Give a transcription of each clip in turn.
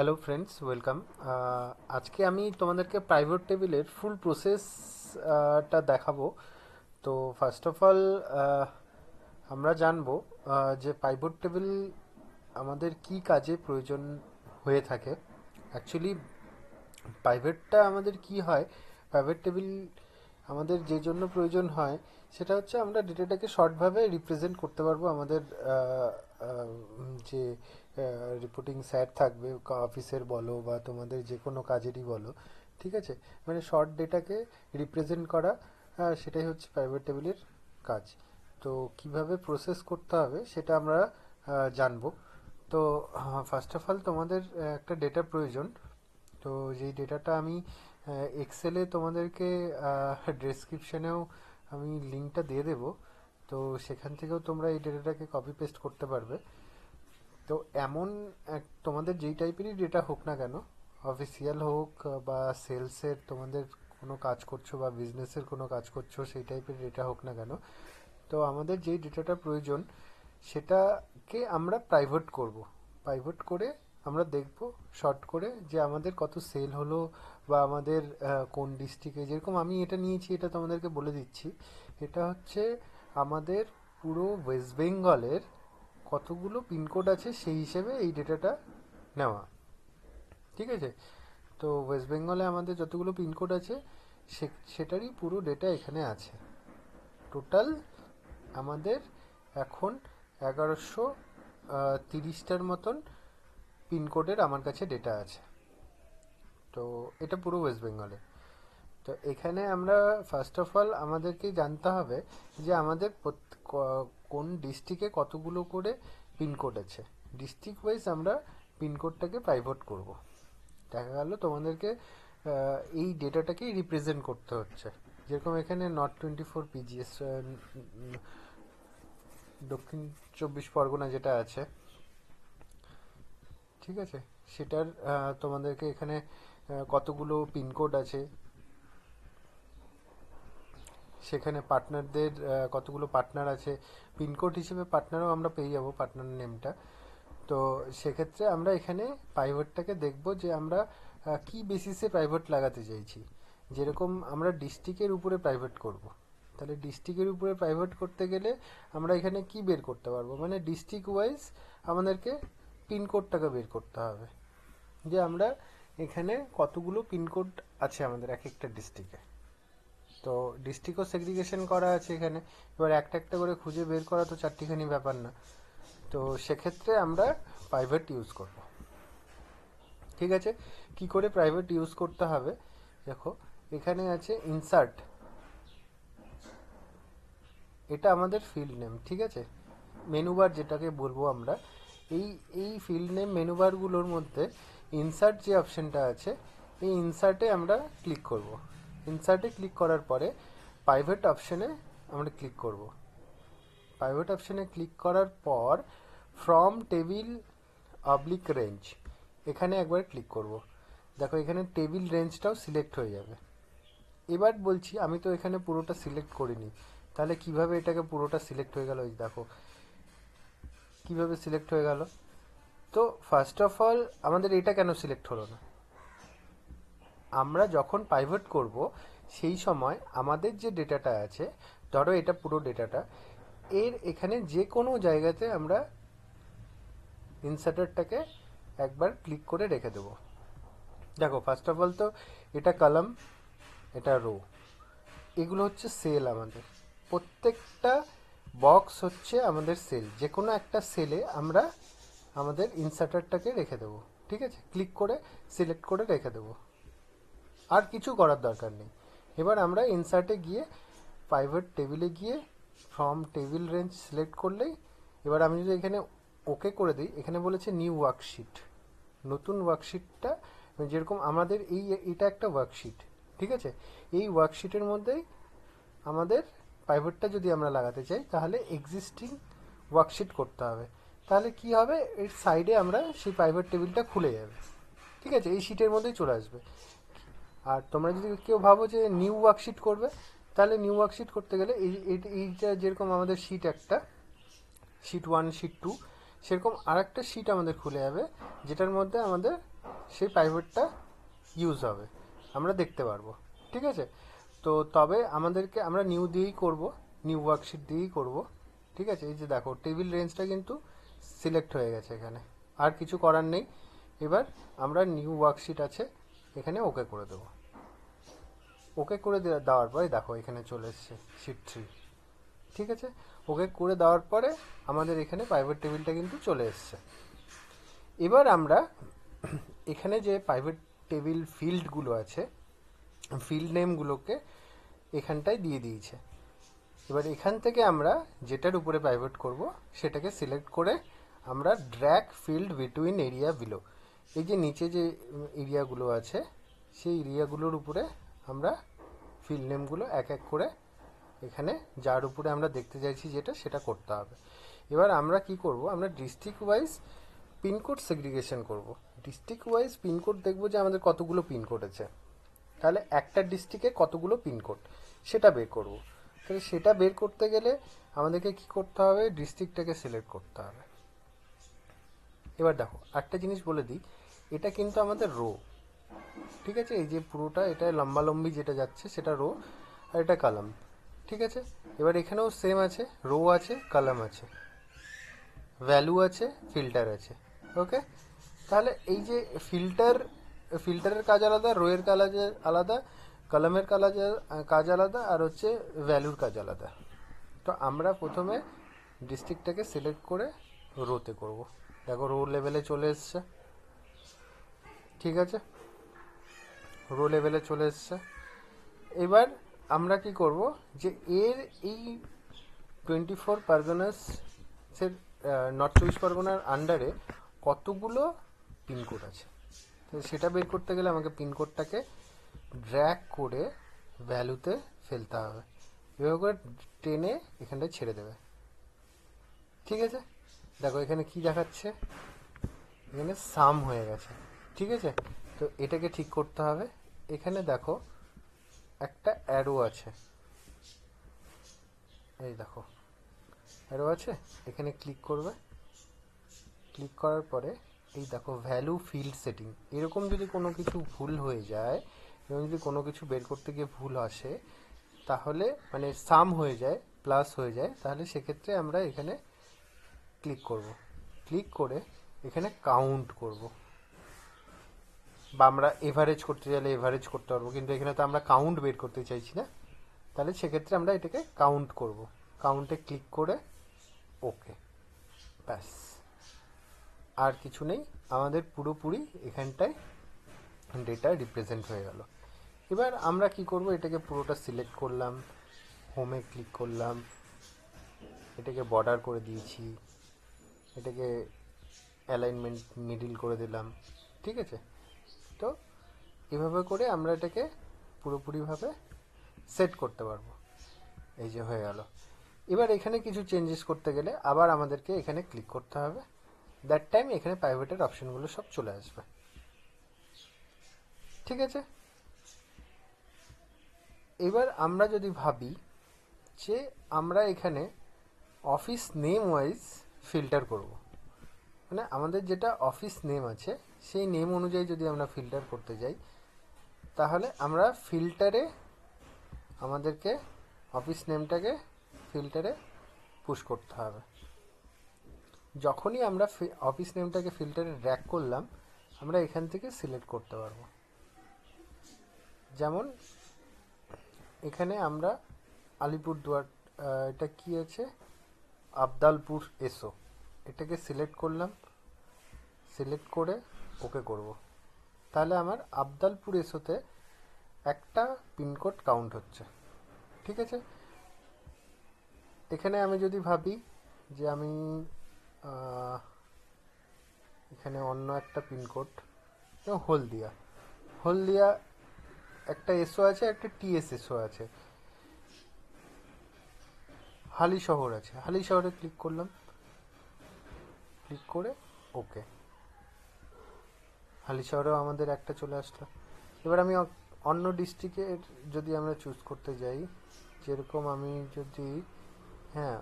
Hello friends, welcome. আজকে আমি তোমাদেরকে প্রাইভেট টেবিলের ফুল প্রসেসটা দেখাবো। তো ফার্স্ট অফ অল আমরা জানবো যে পাইভট টেবিল আমাদের কি কাজে প্রয়োজন হয়ে থাকে। অ্যাকচুয়ালি প্রাইভেটটা আমাদের কি হয়, প্রাইভেট টেবিল আমাদের যে জন্য প্রয়োজন হয় সেটা হচ্ছে আমরা ডেটাটাকে শর্টভাবে রিপ্রেজেন্ট করতে পারবো আমাদের যে রিপোর্টিং স্যার থাকবে, অফিসের বলো বা তোমাদের যে কোনো কাজেরই বলো, ঠিক আছে? মানে শর্ট ডেটাকে রিপ্রেজেন্ট করা, সেটাই হচ্ছে প্রাইভেট টেবিলের কাজ। তো কিভাবে প্রসেস করতে হবে সেটা আমরা জানবো। তো ফার্স্ট অফ অল তোমাদের একটা ডেটা প্রয়োজন। তো যেই ডেটাটা আমি এক্সেলে তোমাদেরকে ডেসক্রিপশনেও আমি লিঙ্কটা দিয়ে দেবো। তো সেখান থেকেও তোমরা এই ডেটাটাকে কপি পেস্ট করতে পারবে। তো এমন তোমাদের যেই টাইপেরই ডেটা হোক না কেন, অফিসিয়াল হোক বা সেলসের তোমাদের কোনো কাজ করছো বা বিজনেসের কোনো কাজ করছো, সেই টাইপের ডেটা হোক না কেন, তো আমাদের যেই ডেটাটা প্রয়োজন সেটাকে আমরা প্রাইভেট করব। প্রাইভেট করে আমরা দেখব শর্ট করে যে আমাদের কত সেল হলো বা আমাদের কোন ডিস্ট্রিক্টে, যেরকম আমি এটা নিয়েছি এটা তোমাদেরকে বলে দিচ্ছি। এটা হচ্ছে আমাদের পুরো ওয়েস্ট বেঙ্গলের কতগুলো পিনকোড আছে সেই হিসেবে এই ডেটাটা নেওয়া, ঠিক আছে? তো ওয়েস্ট বেঙ্গলে আমাদের যতগুলো পিনকোড আছে সেটারই পুরো ডেটা এখানে আছে। টোটাল আমাদের এখন 1130টার মতন পিনকোডের আমার কাছে ডেটা আছে। তো এটা পুরো ওয়েস্ট বেঙ্গলে। তো এখানে আমরা ফার্স্ট অফ অল আমাদেরকে জানতে হবে যে আমাদের কোন ডিস্ট্রিক্টে কতগুলো করে পিনকোড আছে। ডিস্ট্রিক্ট ওয়াইজ আমরা পিনকোডটাকে প্রাইভেট করব। দেখা গেল তোমাদেরকে এই ডেটাটাকেই রিপ্রেজেন্ট করতে হচ্ছে। যেরকম এখানে নর্থ 24 PGS, দক্ষিণ 24 পরগনা যেটা আছে, ঠিক আছে? সেটার তোমাদেরকে এখানে কতগুলো পিনকোড আছে, সেখানে পার্টনারদের কতগুলো পার্টনার আছে, পিনকোড হিসেবে পার্টনারও আমরা পেয়ে যাবো, পার্টনার নেমটা। তো সেক্ষেত্রে আমরা এখানে প্রাইভেটটাকে দেখব যে আমরা কি বেসিসে প্রাইভেট লাগাতে চাইছি। যেরকম আমরা ডিস্ট্রিক্টের উপরে প্রাইভেট করব, তাহলে ডিস্ট্রিক্টের উপরে প্রাইভেট করতে গেলে আমরা এখানে কি বের করতে পারবো, মানে ডিস্ট্রিক্ট ওয়াইজ আমাদেরকে পিনকোডটাকে বের করতে হবে যে আমরা এখানে কতগুলো পিনকোড আছে আমাদের এক একটা ডিস্ট্রিক্টে। তো ডিস্ট্রিক্টও সেগ্রিগেশন করা আছে এখানে। এবার একটা একটা করে খুঁজে বের করা তো চারটিখানি ব্যাপার না। তো সেক্ষেত্রে আমরা প্রাইভেট ইউজ করব, ঠিক আছে? কি করে প্রাইভেট ইউজ করতে হবে দেখো, এখানে আছে ইনসার্ট, এটা আমাদের ফিল্ড নেম, ঠিক আছে? মেনুবার যেটাকে বলবো আমরা, এই এই ফিল্ড নেম মেনুবারগুলোর মধ্যে ইনসার্ট যে অপশনটা আছে, এই ইনসার্টে আমরা ক্লিক করব। ইনসার্টে ক্লিক করার পরে প্রাইভেট অপশনে আমরা ক্লিক করব। প্রাইভেট অপশনে ক্লিক করার পর ফ্রম টেবিল অবলিক রেঞ্জ, এখানে একবার ক্লিক করব। দেখো এখানে টেবিল রেঞ্জটাও সিলেক্ট হয়ে যাবে। এবার বলছি, আমি তো এখানে পুরোটা সিলেক্ট করিনি, তাহলে কিভাবে এটাকে পুরোটা সিলেক্ট হয়ে গেল, এই দেখো কিভাবে সিলেক্ট হয়ে গেল। তো ফার্স্ট অফ অল আমাদের এটা কেন সিলেক্ট হলো না, আমরা যখন পাইভট করব সেই সময় আমাদের যে ডেটাটা আছে, ধরো এটা পুরো ডেটাটা, এর এখানে যে কোনো জায়গাতে আমরা ইনসার্টারটাকে একবার ক্লিক করে রেখে দেবো। দেখো ফার্স্ট অফ অল তো এটা কলাম, এটা রো, এগুলো হচ্ছে সেল। আমাদের প্রত্যেকটা বক্স হচ্ছে আমাদের সেল। যে কোনো একটা সেলে আমরা আমাদের ইনসার্টারটাকে রেখে দেবো, ঠিক আছে? ক্লিক করে সিলেক্ট করে রেখে দেবো, আর কিছু করার দরকার নেই। এবার আমরা ইনসার্টে গিয়ে প্রাইভেট টেবিলে গিয়ে ফ্রম টেবিল রেঞ্জ সিলেক্ট করলেই, এবার আমি যদি এখানে ওকে করে দিই, এখানে বলেছে নিউ ওয়ার্কশিট, নতুন ওয়ার্কশিটটা, যেরকম আমাদের এটা একটা ওয়ার্কশিট, ঠিক আছে? এই ওয়ার্কশিটের মধ্যেই আমাদের প্রাইভেটটা যদি আমরা লাগাতে চাই তাহলে এক্সিস্টিং ওয়ার্কশিট করতে হবে। তাহলে কি হবে, এর সাইডে আমরা সেই প্রাইভেট টেবিলটা খুলে যাবে, ঠিক আছে? এই শিটের মধ্যেই চলে আসবে। আর তোমরা যদি কেউ ভাবো যে নিউ ওয়ার্কশিট করবে, তাহলে নিউ ওয়ার্কশিট করতে গেলে এইটা যেরকম আমাদের শিট একটা, শিট 1, শিট 2, সেরকম আর একটা শিট আমাদের খুলে যাবে, যেটার মধ্যে আমাদের সেই পাইভটটা ইউজ হবে, আমরা দেখতে পারবো। ঠিক আছে, তো তবে আমাদেরকে আমরা নিউ দিয়েই করব, নিউ ওয়ার্কশিট দিয়েই করব। ঠিক আছে, এই যে দেখো টেবিল রেঞ্জটা কিন্তু সিলেক্ট হয়ে গেছে এখানে, আর কিছু করার নেই। এবার আমরা নিউ ওয়ার্কশিট আছে এখানে ওকে করে দেবো। ওকে করে দেওয়ার পরে দেখো এখানে চলে এসছে শিট 3। ঠিক আছে, ওকে করে দেওয়ার পরে আমাদের এখানে প্রাইভেট টেবিলটা কিন্তু চলে এসছে। এবার আমরা এখানে যে প্রাইভেট টেবিল ফিল্ডগুলো আছে, ফিল্ড নেমগুলোকে এখানটায় দিয়ে দিয়েছে। এবার এখান থেকে আমরা যেটার উপরে প্রাইভেট করব সেটাকে সিলেক্ট করে আমরা drag field between area below, এই যে নিচে যে এরিয়াগুলো আছে সেই এরিয়াগুলোর উপরে আমরা ফিল্ড নেমগুলো এক এক করে এখানে যার উপরে আমরা দেখতে চাইছি যেটা সেটা করতে হবে। এবার আমরা কি করব, আমরা ডিস্ট্রিক্ট ওয়াইজ পিনকোড সেগ্রিগেশন করব। ডিস্ট্রিক্ট ওয়াইজ পিনকোড দেখব যে আমাদের কতগুলো পিনকোড আছে, তাহলে একটা ডিস্ট্রিক্টে কতগুলো পিনকোড সেটা বের করব। তাহলে সেটা বের করতে গেলে আমাদেরকে কি করতে হবে, ডিস্ট্রিক্টটাকে সিলেক্ট করতে হবে। এবার দেখো একটা জিনিস বলে দিই, এটা কিন্তু আমাদের রো। ঠিক আছে, এই যে পুরোটা এটা লম্বালম্বি যেটা যাচ্ছে সেটা রো, আর এটা কলাম। ঠিক আছে, এবার এখানেও সেম আছে, রো আছে, কলাম আছে, ভ্যালু আছে, ফিল্টার আছে। ওকে, তাহলে এই যে ফিল্টারের কাজ আলাদা, রোয়ের কাজ আলাদা, কলামের কাজ আলাদা, আর হচ্ছে ভ্যালুর কাজ আলাদা। তো আমরা প্রথমে ডিস্ট্রিক্টটাকে সিলেক্ট করে রোতে করব। দেখো রো লেভেলে চলে এসছে। ঠিক আছে, রো লেভেলে চলে এসছে। এবার আমরা কি করব, যে এর এই 24 পারগনাসের, নর্থ চব্বিশ পরগনার আন্ডারে কতগুলো পিনকোড আছে, তো সেটা বের করতে গেলে আমাকে পিনকোডটাকে ড্র্যাগ করে ভ্যালুতে ফেলতে হবে। এভাবে করে টেনে এখানটায় ছেড়ে দেবে। ঠিক আছে, দেখো এখানে কি দেখাচ্ছে, এখানে সাম হয়ে গেছে। ঠিক আছে, তো এটাকে ঠিক করতে হবে। এখানে দেখো একটা অ্যারো আছে, এই দেখো অ্যারো আছে, এখানে ক্লিক করবে। ক্লিক করার পরে এই দেখো ভ্যালু ফিল্ড সেটিং, এরকম যদি কোনো কিছু ভুল হয়ে যায়, এরকম যদি কোনো কিছু বের করতে গিয়ে ভুল আসে, তাহলে মানে সাম হয়ে যায়, প্লাস হয়ে যায়, তাহলে সেক্ষেত্রে আমরা এখানে ক্লিক করব। ক্লিক করে এখানে কাউন্ট করব, বা আমরা এভারেজ করতে চাইলে এভারেজ করতে পারবো, কিন্তু এখানে তো আমরা কাউন্ট বের করতে চাইছি না, তাহলে সেক্ষেত্রে আমরা এটাকে কাউন্ট করব। কাউন্টে ক্লিক করে ওকে, ব্যাস, আর কিছু নেই, আমাদের পুরোপুরি এখানটায় ডেটা রিপ্রেজেন্ট হয়ে গেল। এবার আমরা কি করব, এটাকে পুরোটা সিলেক্ট করলাম, হোমে ক্লিক করলাম, এটাকে বর্ডার করে দিয়েছি, এটাকে অ্যালাইনমেন্ট মিডিল করে দিলাম। ঠিক আছে, তো এভাবে করে আমরা এটাকে পুরোপুরিভাবে সেট করতে পারবো। এই যে হয়ে গেল। এবার এখানে কিছু চেঞ্জেস করতে গেলে আবার আমাদেরকে এখানে ক্লিক করতে হবে, দ্যাট টাইম এখানে প্রাইভেটের অপশনগুলো সব চলে আসবে। ঠিক আছে, এবার আমরা যদি ভাবি যে আমরা এখানে অফিস নেম ওয়াইজ ফিল্টার করব, মানে আমাদের যেটা অফিস নেম আছে সেই নেম অনুযায়ী যদি আমরা ফিল্টার করতে যাই, তাহলে আমরা ফিল্টারে আমাদেরকে অফিস নেমটাকে ফিল্টারে পুশ করতে হবে। যখনই আমরা অফিস নেমটাকে ফিল্টারে ড্র্যাগ করলাম, আমরা এখান থেকে সিলেক্ট করতে পারবো। যেমন এখানে আমরা আলিপুরদুয়ার, এটা কি আছে, আবদালপুর এসো, এটাকে সিলেক্ট করলাম, সিলেক্ট করে ওকে করব। তাহলে আমার আবদালপুর এসোতে একটা পিনকোড কাউন্ট হচ্ছে। ঠিক আছে, এখানে আমি যদি ভাবি যে আমি এখানে অন্য একটা পিনকোড, হলদিয়া, হলদিয়া একটা এসও আছে, একটা টিএস এসও আছে, হালি শহর আছে, হালি শহরে ক্লিক করলাম, ক্লিক করে ওকে, হালি শহরেও আমাদের একটা চলে আসলো। এবার আমি অন্য ডিস্ট্রিক্টের যদি আমরা চুজ করতে যাই, যেরকম আমি যদি, হ্যাঁ,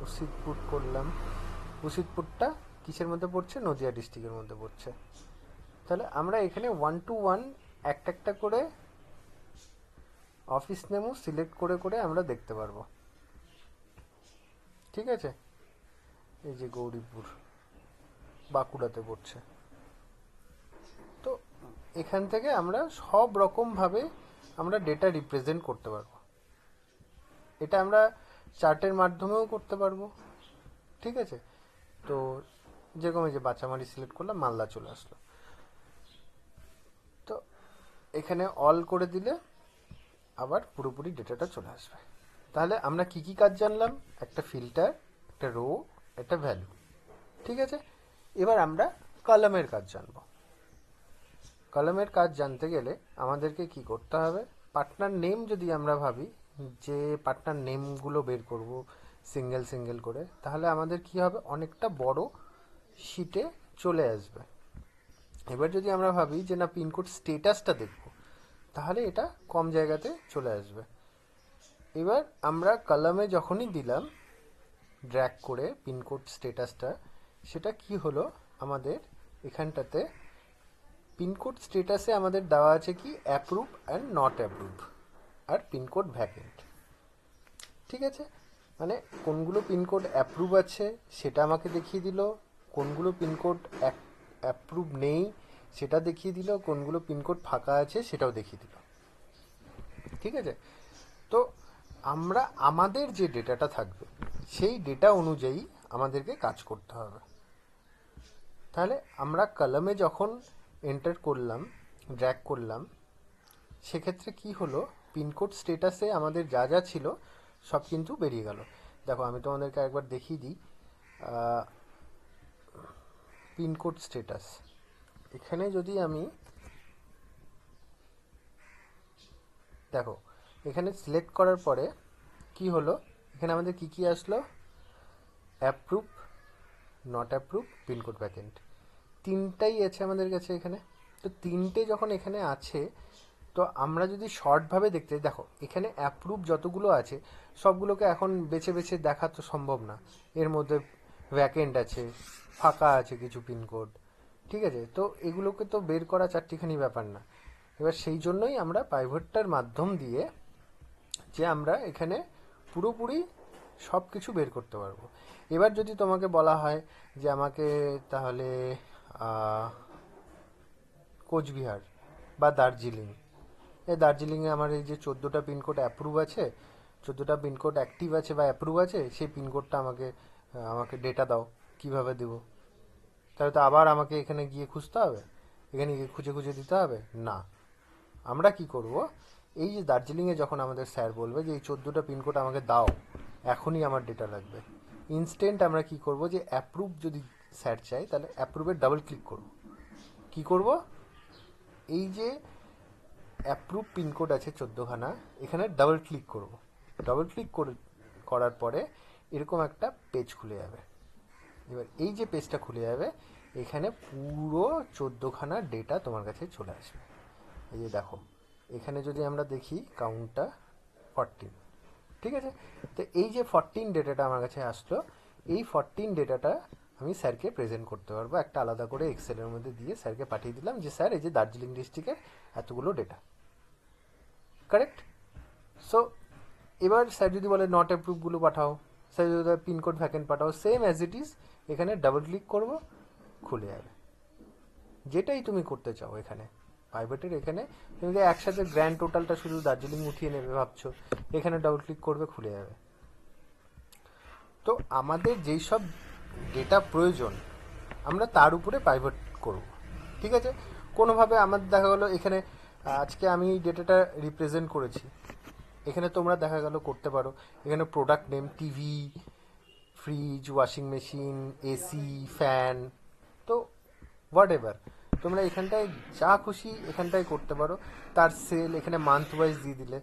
উসিতপুর করলাম, উসিতপুরটা কিসের মধ্যে পড়ছে? নদিয়া ডিস্ট্রিক্টের মধ্যে পড়ছে। তাহলে আমরা এখানে 1 to 1 একটা একটা করে অফিস নেমও সিলেক্ট করে করে আমরা দেখতে পারবো। ঠিক আছে, এই যে গৌরীপুর বাঁকুড়াতে পড়ছে। তো এখান থেকে আমরা সব রকমভাবে আমরা ডেটা রিপ্রেজেন্ট করতে পারবো। এটা আমরা চার্টের মাধ্যমেও করতে পারবো। ঠিক আছে, তো যেরকম এই যে বাচ্চামারি সিলেক্ট করলাম, মালদা চলে আসলো। তো এখানে অল করে দিলে আবার পুরোপুরি ডেটাটা চলে আসবে। তাহলে আমরা কি কি কাজ জানলাম? একটা ফিল্টার, একটা রো, একটা ভ্যালু। ঠিক আছে, এবার আমরা কলামের কাজ জানবো। কলামের কাজ জানতে গেলে আমাদেরকে কি করতে হবে? পার্টনার নেম যদি আমরা ভাবি যে পার্টনার নেমগুলো বের করব সিঙ্গেল সিঙ্গেল করে, তাহলে আমাদের কি হবে? অনেকটা বড় শিটে চলে আসবে। এবার যদি আমরা ভাবি যে না পিনকোড স্টেটাসটা দেখব, তাহলে এটা কম জায়গাতে চলে আসবে। এবার আমরা কলামে যখনই দিলাম ড্র্যাগ করে পিনকোড স্টেটাসটা, সেটা কি হলো? আমাদের এখানটাতে পিনকোড স্টেটাসে আমাদের দেওয়া আছে কি অ্যাপ্রুভ অ্যান্ড নট অ্যাপ্রুভ, আর পিনকোড ভ্যাকেন্ট। ঠিক আছে, মানে কোনগুলো পিনকোড অ্যাপ্রুভ আছে সেটা আমাকে দেখিয়ে দিল, কোনগুলো পিনকোড অ্যাপ্রুভ নেই সেটা দেখিয়ে দিল, কোনগুলো পিনকোড ফাঁকা আছে সেটাও দেখিয়ে দিল। ঠিক আছে, তো আমরা আমাদের যে ডেটাটা থাকবে সেই ডেটা অনুযায়ী আমাদেরকে কাজ করতে হবে। তাহলে আমরা কলামে যখন এন্টার করলাম, ড্র্যাগ করলাম, সেক্ষেত্রে কি হলো? পিনকোড স্টেটাসে আমাদের যা যা ছিল সব কিন্তু বেরিয়ে গেল। দেখো আমি তোমাদেরকে একবার দেখিয়ে দিই। পিনকোড স্টেটাস, এখানে যদি আমি দেখো এখানে সিলেক্ট করার পরে কি হলো? এখানে আমাদের কি কি আসলো? Approve, not approve, pincode vacant, তিনটাই আছে আমাদের কাছে এখানে। তো তিনটে যখন এখানে আছে, তো আমরা যদি শর্টভাবে দেখতে, দেখো এখানে অ্যাপ্রুভ যতগুলো আছে সবগুলোকে এখন বেছে বেছে দেখা তো সম্ভব না। এর মধ্যে ভ্যাকেন্ট আছে, ফাঁকা আছে কিছু পিনকোড। ঠিক আছে, তো এগুলোকে তো বের করা চারটিখানি ব্যাপার না। এবার সেই জন্যই আমরা পাইভটটার মাধ্যম দিয়ে যে আমরা এখানে পুরোপুরি সব কিছু বের করতে পারবো। এবার যদি তোমাকে বলা হয় যে আমাকে তাহলে কোচবিহার বা দার্জিলিং, এই দার্জিলিংয়ে আমার এই যে 14টা পিনকোড অ্যাপ্রুভ আছে, 14টা পিনকোড অ্যাক্টিভ আছে বা অ্যাপ্রুভ আছে, সেই পিনকোডটা আমাকে আমাকে ডেটা দাও, কিভাবে দেবো? তাহলে তো আবার আমাকে এখানে গিয়ে খুঁজতে হবে, এখানে গিয়ে খুঁজে খুঁজে দিতে হবে না। আমরা কি করব? এই যে দার্জিলিংয়ে যখন আমাদের স্যার বলবে যে এই 14টা পিনকোড আমাকে দাও, এখনই আমার ডেটা লাগবে, ইনস্ট্যান্ট আমরা কি করব? যে অ্যাপ্রুভ যদি স্যার চাই, তাহলে অ্যাপ্রুভে ডাবল ক্লিক করব। কি করব? এই যে অ্যাপ্রুভ পিনকোড আছে 14খানা, এখানে ডাবল ক্লিক করব। ডাবল ক্লিক করার পরে এরকম একটা পেজ খুলে যাবে। এবার এই যে পেজটা খুলে যাবে, এখানে পুরো 14খানা ডেটা তোমার কাছে চলে আসবে। এই যে দেখো, এখানে যদি আমরা দেখি কাউন্টটা 14। ঠিক আছে, তো এই যে 14 ডেটাটা আমার কাছে আসলো, এই 14 ডেটাটা আমি স্যারকে প্রেজেন্ট করতে পারবো একটা আলাদা করে এক্সেলের মধ্যে দিয়ে স্যারকে পাঠিয়ে দিলাম যে স্যার এই যে দার্জিলিং ডিস্ট্রিক্টের এতগুলো ডেটা। কারেক্ট? সো এবার স্যার যদি বলে নট অ্যাপ্রুভগুলো পাঠাও, স্যার যদি পিনকোড ভ্যাকেন্ট পাঠাও, সেম অ্যাজ ইট ইজ এখানে ডাবল ক্লিক করব, খুলে যাবে। যেটাই তুমি করতে চাও এখানে প্রাইভেটের, এখানে তুমি যে একসাথে গ্র্যান্ড টোটালটা শুধু দার্জিলিং উঠিয়ে নেবে ভাবছো, এখানে ডাবল ক্লিক করবে, খুলে যাবে। তো আমাদের যেই সব ডেটা প্রয়োজন আমরা তার উপরে পাইভট করব। ঠিক আছে, কোনোভাবে আমাদের দেখা গেলো এখানে আজকে আমি এই ডেটাটা রিপ্রেজেন্ট করেছি, এখানে তোমরা দেখা গেল করতে পারো এখানে product name, TV, fridge, washing machine, AC, fan, তো হোয়াট এভার তোমরা এখানটায় যা খুশি এখানটায় করতে পারো। তার সেল এখানে মান্থ ওয়াইজ দিয়ে দিলে,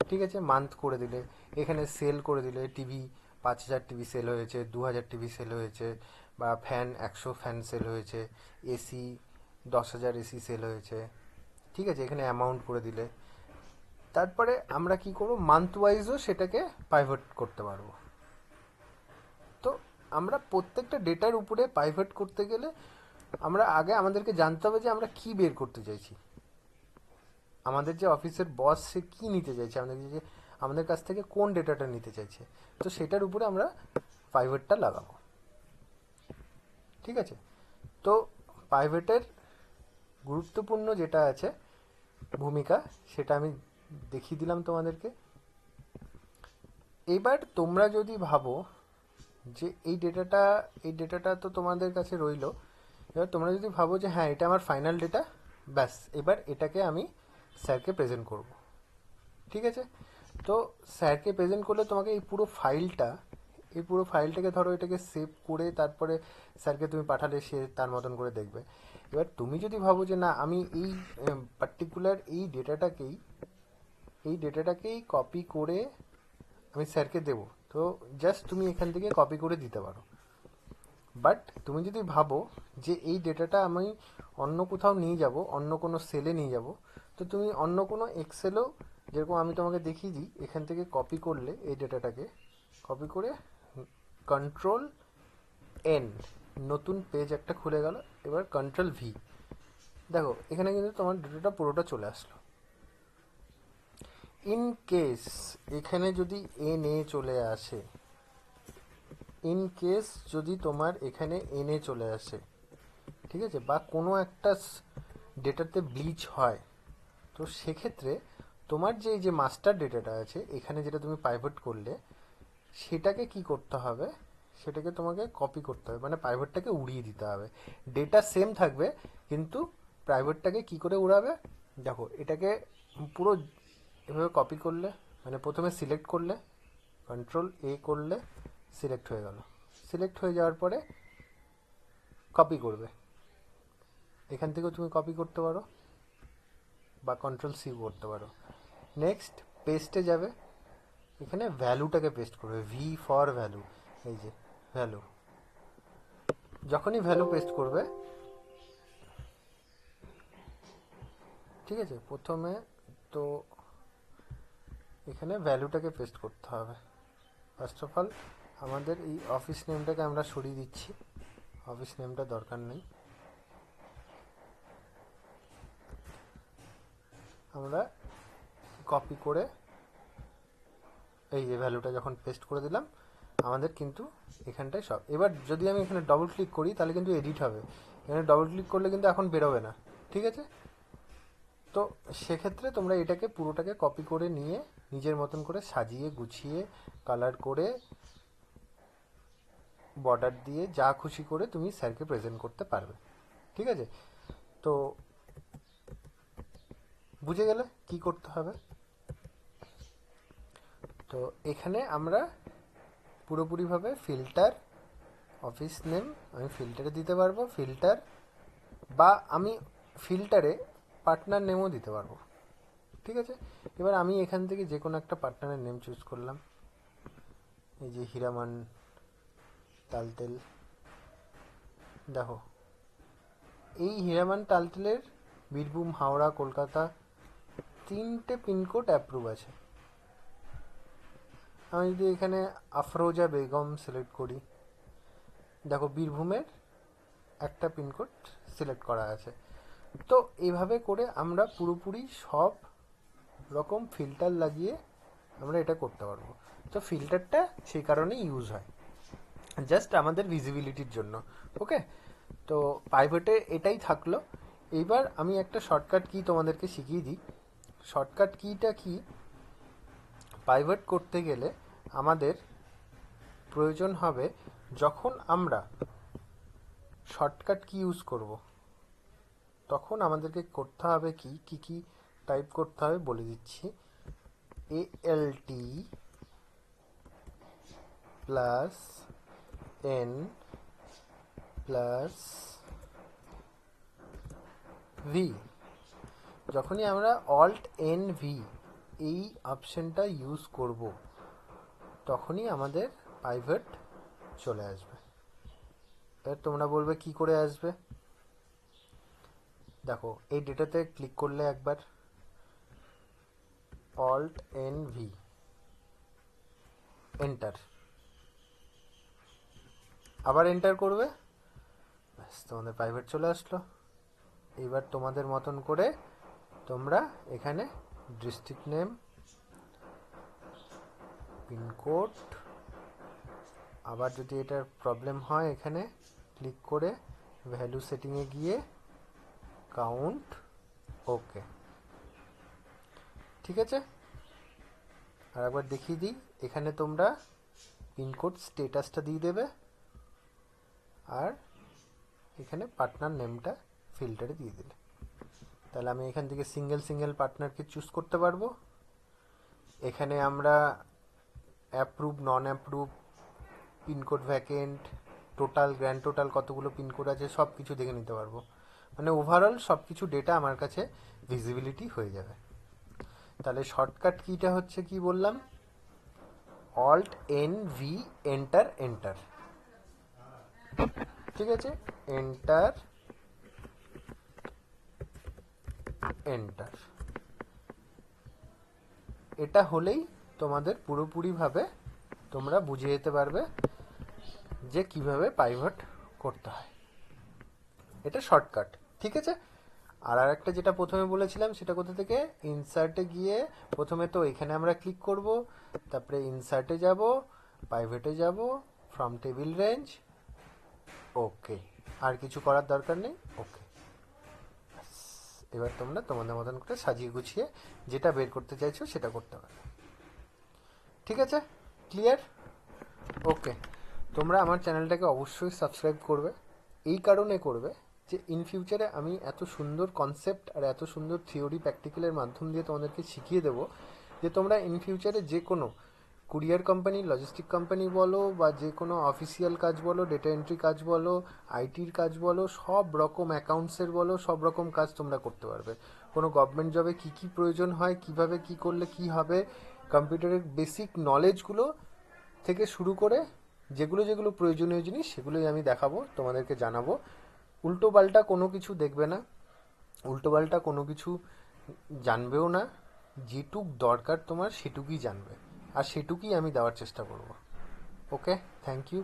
ঠিক আছে, মান্থ করে দিলে, এখানে সেল করে দিলে টিভি 5,000 টিভি সেল হয়েছে, 2,000 টিভি সেল হয়েছে, বা ফ্যান 100 ফ্যান সেল হয়েছে, এসি 10,000 এসি সেল হয়েছে। ঠিক আছে, এখানে অ্যামাউন্ট করে দিলে, তারপরে আমরা কি করব? মান্থ ওয়াইজও সেটাকে পাইভট করতে পারবো। তো আমরা প্রত্যেকটা ডেটার উপরে পাইভট করতে গেলে আমরা আগে আমাদেরকে জানতে হবে যে আমরা কি বের করতে চাইছি, আমাদের যে অফিসের বস সে কী নিতে চাইছে, আমাদের কাছ থেকে কোন ডেটাটা নিতে চাইছে। তো সেটার উপরে আমরা পাইভটটা লাগাবো। ঠিক আছে, তো পাইভটের গুরুত্বপূর্ণ যেটা আছে ভূমিকা, সেটা আমি দেখিয়ে দিলাম তোমাদেরকে। এবার তোমরা যদি ভাবো যে এই ডেটাটা তো তোমাদের কাছে রইলো, এবার তোমরা যদি ভাবো যে হ্যাঁ এটা আমার ফাইনাল ডেটা, ব্যাস এবার এটাকে আমি স্যারকে প্রেজেন্ট করব। ঠিক আছে, তো স্যারকে প্রেজেন্ট করলে তোমাকে এই পুরো ফাইলটাকে ধরো, এটাকে সেভ করে তারপরে স্যারকে তুমি পাঠালে সে তার মতন করে দেখবে। এবার তুমি যদি ভাবো যে না আমি এই পার্টিকুলার এই ডেটাটাকেই কপি করে আমি স্যারকে দেবো, তো জাস্ট তুমি এখান থেকে কপি করে দিতে পারো। বাট তুমি যদি ভাবো যে এই ডেটাটা আমি অন্য কোথাও নিয়ে যাব, অন্য কোনো সেলে নিয়ে যাব, তো তুমি অন্য কোনো এক্সেলও, যেরকম আমি তোমাকে দেখিয়ে দিই, এখান থেকে কপি করলে এই ডেটাটাকে কপি করে Ctrl+N, নতুন পেজ একটা খুলে গেল। এবার Ctrl+V, দেখো এখানে কিন্তু তোমার ডেটাটা পুরোটা চলে আসলো। ইন কেস এখানে যদি NA চলে আসে, ইন কেস যদি তোমার এখানে NA চলে আসে, ঠিক আছে, বা কোনো একটা ডেটাতে ব্লিচ হয়, তো সেক্ষেত্রে তোমার যে মাস্টার ডেটাটা আছে এখানে, যেটা তুমি পাইভট করলে, সেটাকে কি করতে হবে, সেটাকে তোমাকে কপি করতে হবে, মানে প্রাইভেটটাকে উড়িয়ে দিতে হবে। ডেটা সেম থাকবে কিন্তু প্রাইভেটটাকে কি করে উড়াবে, দেখো এটাকে পুরো এভাবে কপি করলে, মানে প্রথমে সিলেক্ট করলে, Ctrl+A করলে সিলেক্ট হয়ে গেল। সিলেক্ট হয়ে যাওয়ার পরে কপি করবে, এখান থেকেও তুমি কপি করতে পারো বা Ctrl+C করতে পারো। নেক্সট পেস্টে যাবে, এখানে ভ্যালুটাকে পেস্ট করবে, ভি ফর ভ্যালু, এই যে ভ্যালু। যখনই ভ্যালু পেস্ট করবে, ঠিক আছে, প্রথমে তো এখানে ভ্যালুটাকে পেস্ট করতে হবে। ফার্স্ট অফ অল আমাদের এই অফিস নেমটাকে আমরা সরিয়ে দিচ্ছি, অফিস নেমটা দরকার নেই। আমরা কপি করে এই যে ভ্যালুটা যখন পেস্ট করে দিলাম, আমাদের কিন্তু এখানটায় সব। এবার যদি আমি এখানে ডবল ক্লিক করি তাহলে কিন্তু এডিট হবে, এখানে ডবল ক্লিক করলে কিন্তু এখন বেরোবে না। ঠিক আছে, তো সেক্ষেত্রে তোমরা এটাকে পুরোটাকে কপি করে নিয়ে নিজের মতন করে সাজিয়ে গুছিয়ে কালার করে বর্ডার দিয়ে যা খুশি করে তুমি স্যারকে প্রেজেন্ট করতে পারবে। ঠিক আছে, তো বুঝে গেলে কি করতে হবে। তো এখানে আমরা পুরোপুরিভাবে ফিল্টার, অফিস নেম আমি ফিল্টারে দিতে পারবো, ফিল্টার, বা আমি ফিল্টারে পার্টনার নেমও দিতে পারবো। ঠিক আছে, এবার আমি এখান থেকে যে কোনো একটা পার্টনারের নেম চুজ করলাম, এই যে হীরামান তালতেল। দেখো এই হীরামান তালতেলের বীরভূম, হাওড়া, কলকাতা 3টে পিনকোড অ্যাপ্রুভ আছে। আমি যদি এখানে আফরোজা বেগম সিলেক্ট করি, দেখো বীরভূমের একটা পিনকোড সিলেক্ট করা আছে। তো এইভাবে করে আমরা পুরোপুরি সব রকম ফিল্টার লাগিয়ে আমরা এটা করতে পারবো। তো ফিল্টারটা সেই কারণেই ইউজ হয়, জাস্ট আমাদের ভিজিবিলিটির জন্য। ওকে, তো পাইভটে এটাই থাকলো। এইবার আমি একটা শর্টকাট কি তোমাদেরকে শিখিয়ে দিই। শর্টকাট কিটা কি, পাইভট করতে গেলে আমাদের প্রয়োজন হবে, যখন আমরা শর্টকাট কি ইউজ করব, তখন আমাদেরকে করতে হবে কি কি কি টাইপ করতে হবে বলে দিচ্ছি। ALT+N+V, যখনই আমরা Alt+N+V এই অপশনটা ইউজ করব, তখনই আমাদের পাইভট চলে আসবে। এবার তোমরা বলবে কি করে আসবে, দেখো এই ডেটাতে ক্লিক করলে একবার, Alt+N+V, এন্টার। আবার এন্টার করবে, ব্যাস তোমাদের প্রাইভেট চলে আসলো। এবার তোমাদের মতন করে তোমরা এখানে ডিস্ট্রিক্ট নেম, পিনকোড, আবার যদি এটার প্রবলেম হয় এখানে ক্লিক করে ভ্যালু সেটিংয়ে গিয়ে কাউন্ট, ওকে, ঠিক আছে। আর একবার দেখিয়ে দিই, এখানে তোমরা পিনকোড স্টেটাসটা দিয়ে দেবে, আর এখানে পার্টনার নেমটা ফিল্টারে দিয়ে দিলে, তাহলে আমি এখান থেকে সিঙ্গেল সিঙ্গেল পার্টনারকে চুজ করতে পারবো। এখানে আমরা approve, non approve, pincode vacant, total, grand total কতগুলো পিনকোড আছে সব কিছু দেখে নিতে পারবো। মানে ওভারঅল সব কিছু ডেটা আমার কাছে ভিজিবিলিটি হয়ে যাবে। তাহলে শর্টকাট কিটা হচ্ছে কি বললাম, alt N V, enter enter, ঠিক আছে, এন্টার এন্টার। এটা হলেই তোমাদের পুরোপুরিভাবে তোমরা বুঝে যেতে পারবে যে কিভাবে পাইভট করতে হয়। এটা শর্টকাট, ঠিক আছে। আর আরেকটা যেটা প্রথমে বলেছিলাম সেটা কোথা থেকে, ইনসার্টে গিয়ে প্রথমে তো এখানে আমরা ক্লিক করব, তারপরে ইনসার্টে যাব, প্রাইভেটে যাব, ফ্রম টেবিল রেঞ্জ, ওকে, আর কিছু করার দরকার নেই, ওকে। এবার তোমরা তোমাদের মতন করে সাজিয়ে গুছিয়ে যেটা বের করতে চাইছো সেটা করতে পারো, ঠিক আছে, ক্লিয়ার, ওকে। তোমরা আমার চ্যানেলটাকে অবশ্যই সাবস্ক্রাইব করবে, এই কারণে করবে যে ইন ফিউচারে আমি এত সুন্দর কনসেপ্ট আর এত সুন্দর থিওরি প্র্যাকটিক্যালের মাধ্যম দিয়ে তোমাদেরকে শিখিয়ে দেবো যে তোমরা ইন ফিউচারে যে কোনো কুরিয়ার কোম্পানি, লজিস্টিক কোম্পানি বলো, বা যে কোনো অফিসিয়াল কাজ বলো, ডেটা এন্ট্রি কাজ বলো, আইটির কাজ বলো, সব রকম অ্যাকাউন্টসের বলো, সব রকম কাজ তোমরা করতে পারবে। কোনো গভর্নমেন্ট জবে কী কী প্রয়োজন হয়, কিভাবে কি করলে কি হবে, কম্পিউটারের বেসিক নলেজগুলো থেকে শুরু করে যেগুলো যেগুলো প্রয়োজনীয় জিনিস সেগুলোই আমি দেখাবো, তোমাদেরকে জানাবো। উল্টোপাল্টা কোনো কিছু দেখবে না, উল্টোপাল্টা কোনো কিছু জানবেও না, যেটুক দরকার তোমার সেটুকুই জানবে, আর সেটুকুই আমি দেওয়ার চেষ্টা করব। ওকে, থ্যাংক ইউ।